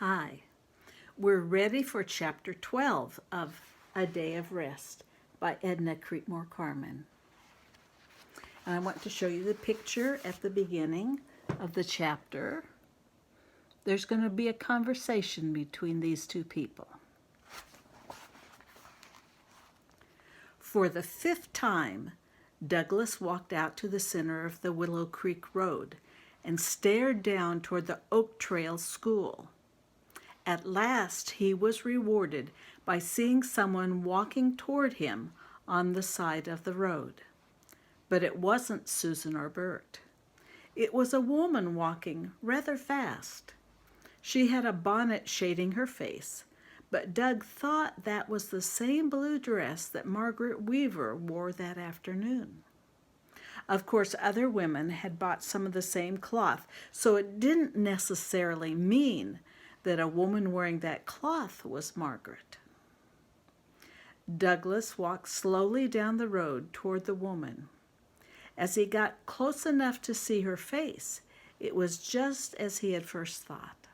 Hi, we're ready for Chapter 12 of A Day of Rest by Edna Creekmore Carmen. And I want to show you the picture at the beginning of the chapter. There's going to be a conversation between these two people. For the 5th time, Douglas walked out to the center of the Willow Creek Road and stared down toward the Oak Trail School. At last he was rewarded by seeing someone walking toward him on the side of the road. But it wasn't Susan or Bert. It was a woman walking rather fast. She had a bonnet shading her face, but Doug thought that was the same blue dress that Margaret Weaver wore that afternoon. Of course, other women had bought some of the same cloth, so it didn't necessarily mean that a woman wearing that cloth was Margaret. Douglas walked slowly down the road toward the woman. As he got close enough to see her face, it was just as he had first thought.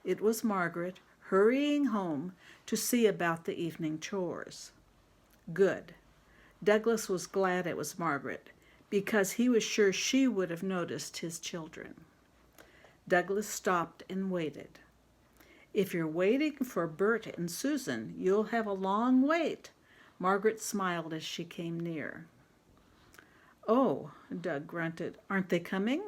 It was Margaret hurrying home to see about the evening chores. Good. Douglas was glad it was Margaret, because he was sure she would have noticed his children. Douglas stopped and waited. If you're waiting for Bert and Susan, you'll have a long wait. Margaret smiled as she came near. Oh, Doug grunted. Aren't they coming?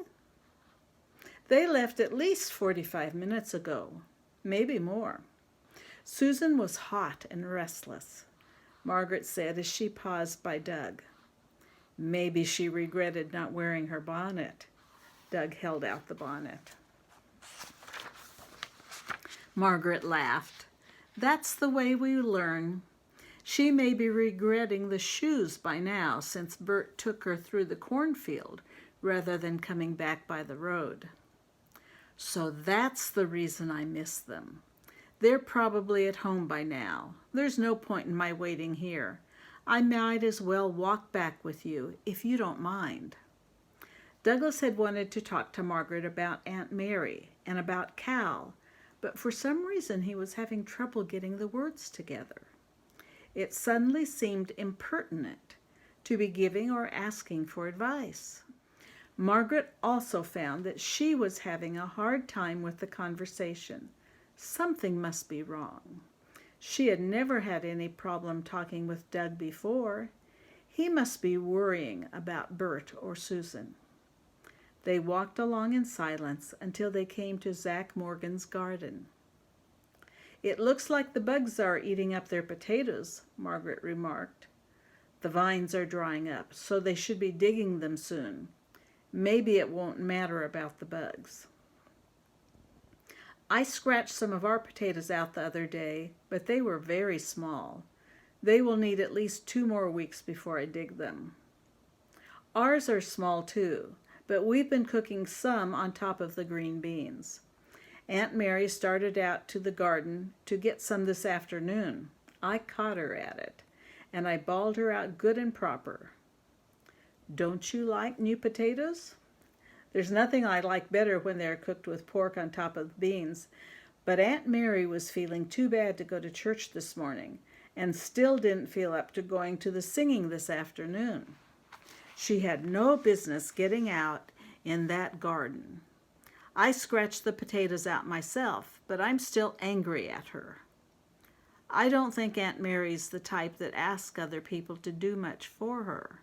They left at least 45 minutes ago, maybe more. Susan was hot and restless, Margaret said as she paused by Doug. Maybe she regretted not wearing her bonnet. Doug held out the bonnet. Margaret laughed. That's the way we learn. She may be regretting the shoes by now since Bert took her through the cornfield rather than coming back by the road. So that's the reason I missed them. They're probably at home by now. There's no point in my waiting here. I might as well walk back with you, if you don't mind. Douglas had wanted to talk to Margaret about Aunt Mary and about Cal, but for some reason he was having trouble getting the words together. It suddenly seemed impertinent to be giving or asking for advice. Margaret also found that she was having a hard time with the conversation. Something must be wrong. She had never had any problem talking with Doug before. He must be worrying about Bert or Susan. They walked along in silence until they came to Zach Morgan's garden. It looks like the bugs are eating up their potatoes, Margaret remarked. The vines are drying up, so they should be digging them soon. Maybe it won't matter about the bugs. I scratched some of our potatoes out the other day, but they were very small. They will need at least 2 more weeks before I dig them. Ours are small too, but we've been cooking some on top of the green beans. Aunt Mary started out to the garden to get some this afternoon. I caught her at it, and I balled her out good and proper. Don't you like new potatoes? There's nothing I like better when they're cooked with pork on top of beans, but Aunt Mary was feeling too bad to go to church this morning and still didn't feel up to going to the singing this afternoon. She had no business getting out in that garden. I scratched the potatoes out myself, but I'm still angry at her. I don't think Aunt Mary's the type that asks other people to do much for her.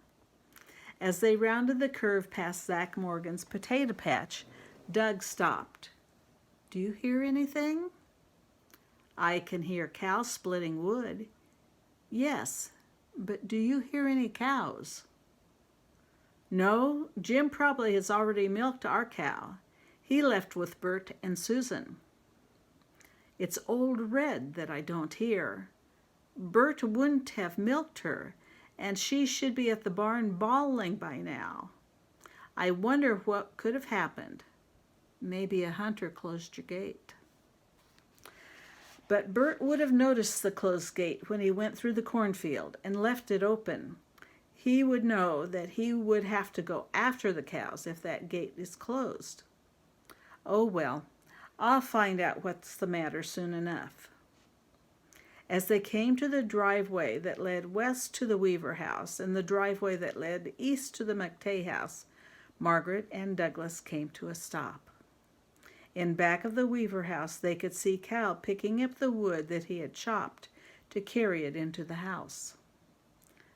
As they rounded the curve past Zach Morgan's potato patch, Doug stopped. Do you hear anything? I can hear cows splitting wood. Yes, but do you hear any cows? No, Jim probably has already milked our cow. He left with Bert and Susan. It's Old Red that I don't hear. Bert wouldn't have milked her, and she should be at the barn bawling by now. I wonder what could have happened. Maybe a hunter closed your gate. But Bert would have noticed the closed gate when he went through the cornfield and left it open. He would know that he would have to go after the cows if that gate is closed. Oh well, I'll find out what's the matter soon enough." As they came to the driveway that led west to the Weaver house and the driveway that led east to the McTay house, Margaret and Douglas came to a stop. In back of the Weaver house, they could see Cal picking up the wood that he had chopped to carry it into the house.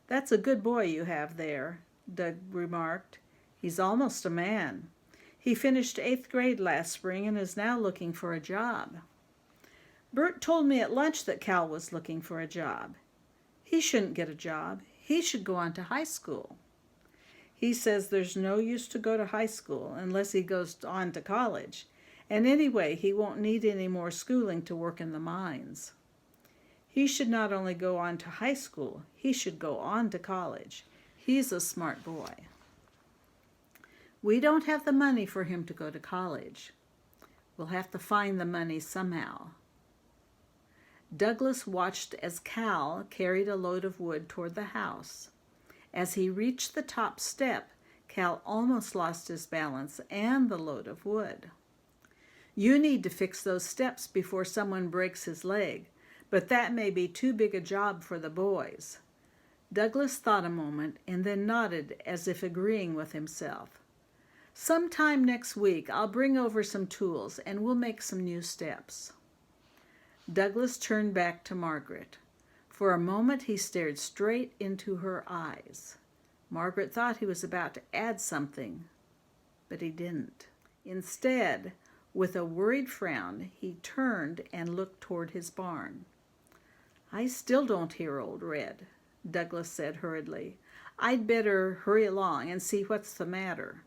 "That's a good boy you have there," Doug remarked. "He's almost a man. He finished 8th grade last spring and is now looking for a job." "Bert told me at lunch that Cal was looking for a job." "He shouldn't get a job. He should go on to high school." "He says there's no use to go to high school unless he goes on to college. And anyway, he won't need any more schooling to work in the mines." "He should not only go on to high school, he should go on to college. He's a smart boy." "We don't have the money for him to go to college." "We'll have to find the money somehow." Douglas watched as Cal carried a load of wood toward the house. As he reached the top step, Cal almost lost his balance and the load of wood. "You need to fix those steps before someone breaks his leg, but that may be too big a job for the boys." Douglas thought a moment and then nodded as if agreeing with himself. "Sometime next week I'll bring over some tools and we'll make some new steps." Douglas turned back to Margaret. For a moment he stared straight into her eyes. Margaret thought he was about to add something, but he didn't. Instead, with a worried frown, he turned and looked toward his barn. "I still don't hear Old Red," Douglas said hurriedly. "I'd better hurry along and see what's the matter."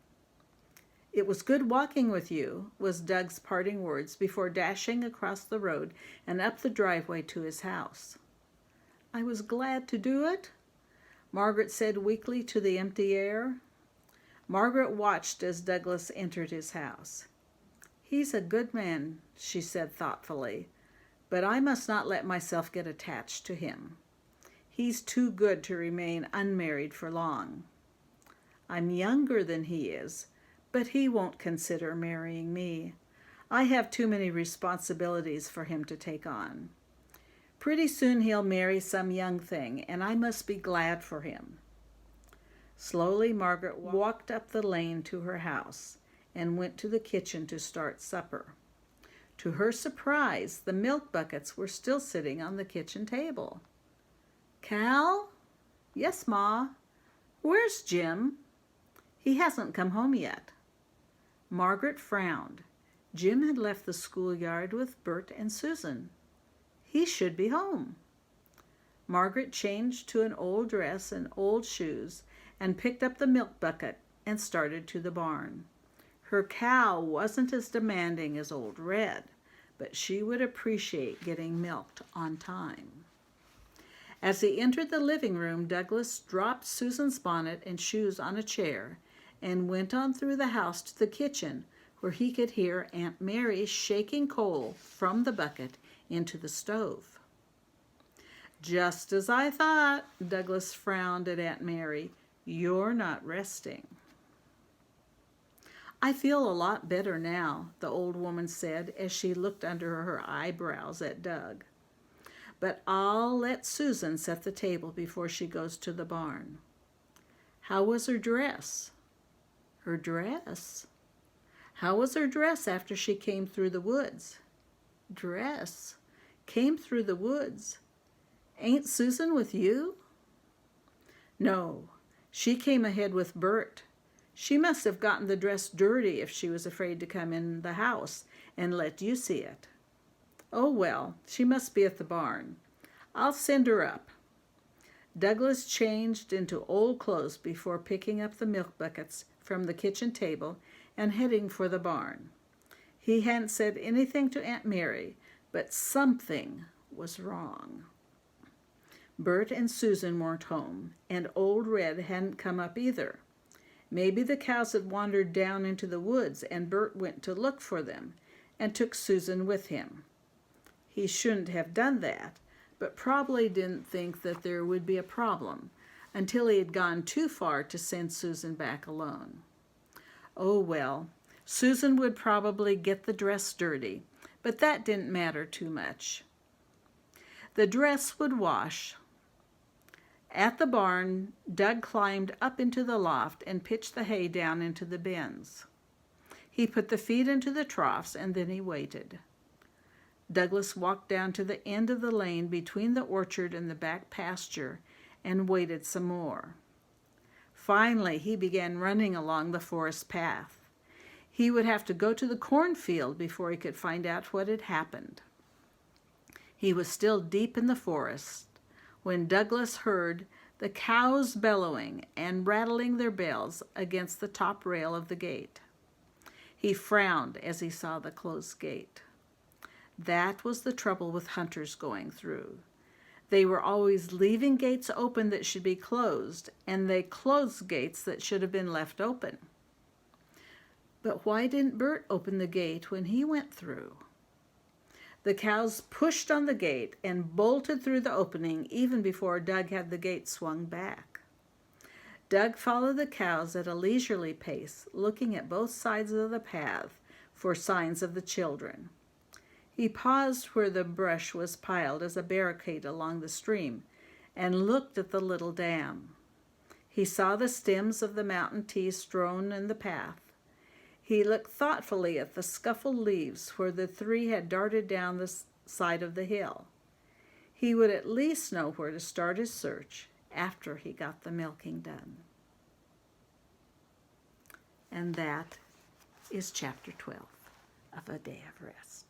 "It was good walking with you," was Doug's parting words before dashing across the road and up the driveway to his house. "I was glad to do it," Margaret said weakly to the empty air. Margaret watched as Douglas entered his house. "He's a good man," she said thoughtfully, "but I must not let myself get attached to him. He's too good to remain unmarried for long. I'm younger than he is, but he won't consider marrying me. I have too many responsibilities for him to take on. Pretty soon he'll marry some young thing, and I must be glad for him." Slowly Margaret walked up the lane to her house and went to the kitchen to start supper. To her surprise, the milk buckets were still sitting on the kitchen table. "Cal?" "Yes, Ma." "Where's Jim?" "He hasn't come home yet." Margaret frowned. Jim had left the schoolyard with Bert and Susan. He should be home. Margaret changed to an old dress and old shoes and picked up the milk bucket and started to the barn. Her cow wasn't as demanding as Old Red, but she would appreciate getting milked on time. As he entered the living room, Douglas dropped Susan's bonnet and shoes on a chair and went on through the house to the kitchen, where he could hear Aunt Mary shaking coal from the bucket into the stove. "Just as I thought," Douglas frowned at Aunt Mary. "You're not resting." "I feel a lot better now," the old woman said as she looked under her eyebrows at Doug. "But I'll let Susan set the table before she goes to the barn." "How was her dress?" "Her dress? How was her dress after she came through the woods?" "Dress? Came through the woods? Ain't Susan with you?" "No, she came ahead with Bert. She must have gotten the dress dirty if she was afraid to come in the house and let you see it." "Oh well, she must be at the barn. I'll send her up." Douglas changed into old clothes before picking up the milk buckets from the kitchen table and heading for the barn. He hadn't said anything to Aunt Mary, but something was wrong. Bert and Susan weren't home, and Old Red hadn't come up either. Maybe the cows had wandered down into the woods and Bert went to look for them and took Susan with him. He shouldn't have done that, but probably didn't think that there would be a problem until he had gone too far to send Susan back alone. Oh well, Susan would probably get the dress dirty, but that didn't matter too much. The dress would wash. At the barn, Doug climbed up into the loft and pitched the hay down into the bins. He put the feed into the troughs and then he waited. Douglas walked down to the end of the lane between the orchard and the back pasture and waited some more. Finally, he began running along the forest path. He would have to go to the cornfield before he could find out what had happened. He was still deep in the forest when Douglas heard the cows bellowing and rattling their bells against the top rail of the gate. He frowned as he saw the closed gate. That was the trouble with hunters going through. They were always leaving gates open that should be closed, and they closed gates that should have been left open. But why didn't Bert open the gate when he went through? The cows pushed on the gate and bolted through the opening even before Doug had the gate swung back. Doug followed the cows at a leisurely pace, looking at both sides of the path for signs of the children. He paused where the brush was piled as a barricade along the stream and looked at the little dam. He saw the stems of the mountain tea strewn in the path. He looked thoughtfully at the scuffled leaves where the three had darted down the side of the hill. He would at least know where to start his search after he got the milking done. And that is chapter 12 of A Day of Rest.